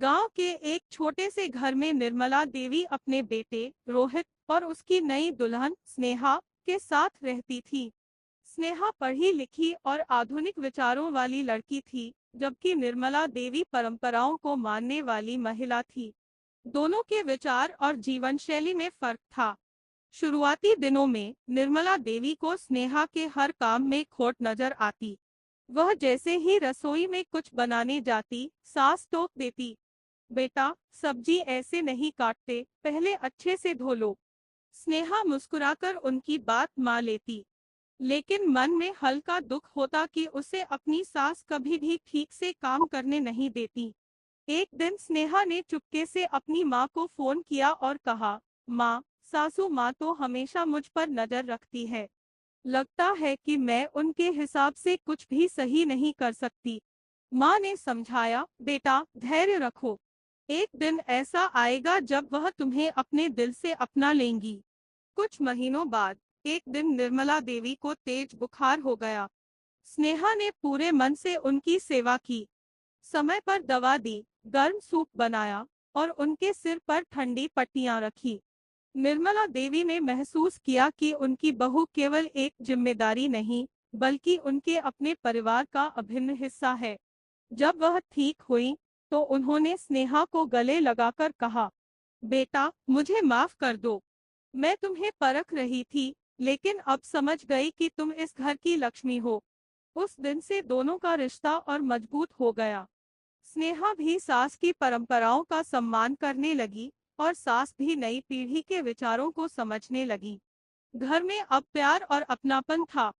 गांव के एक छोटे से घर में निर्मला देवी अपने बेटे रोहित और उसकी नई दुल्हन स्नेहा के साथ रहती थी। स्नेहा पढ़ी लिखी और आधुनिक विचारों वाली लड़की थी, जबकि निर्मला देवी परंपराओं को मानने वाली महिला थी। दोनों के विचार और जीवन शैली में फर्क था। शुरुआती दिनों में निर्मला देवी को स्नेहा के हर काम में खोट नजर आती। वह जैसे ही रसोई में कुछ बनाने जाती, सास टोक देती, बेटा सब्जी ऐसे नहीं काटते, पहले अच्छे से धो लो। स्नेहा मुस्कुराकर उनकी बात मान लेती, लेकिन मन में हल्का दुख होता कि उसे अपनी सास कभी भी ठीक से काम करने नहीं देती। एक दिन स्नेहा ने चुपके से अपनी माँ को फोन किया और कहा, माँ, सासू माँ तो हमेशा मुझ पर नजर रखती है। लगता है कि मैं उनके हिसाब से कुछ भी सही नहीं कर सकती। माँ ने समझाया, बेटा धैर्य रखो, एक दिन ऐसा आएगा जब वह तुम्हें अपने दिल से अपना लेंगी। कुछ महीनों बाद एक दिन निर्मला देवी को तेज बुखार हो गया। स्नेहा ने पूरे मन से उनकी सेवा की, समय पर दवा दी, गर्म सूप बनाया और उनके सिर पर ठंडी पट्टियां रखी। निर्मला देवी ने महसूस किया कि उनकी बहू केवल एक जिम्मेदारी नहीं, बल्कि उनके अपने परिवार का अभिन्न हिस्सा है। जब वह ठीक हुई, तो उन्होंने स्नेहा को गले लगाकर कहा, बेटा मुझे माफ कर दो, मैं तुम्हें परख रही थी, लेकिन अब समझ गई कि तुम इस घर की लक्ष्मी हो। उस दिन से दोनों का रिश्ता और मजबूत हो गया। स्नेहा भी सास की परंपराओं का सम्मान करने लगी और सास भी नई पीढ़ी के विचारों को समझने लगी। घर में अब प्यार और अपनापन था।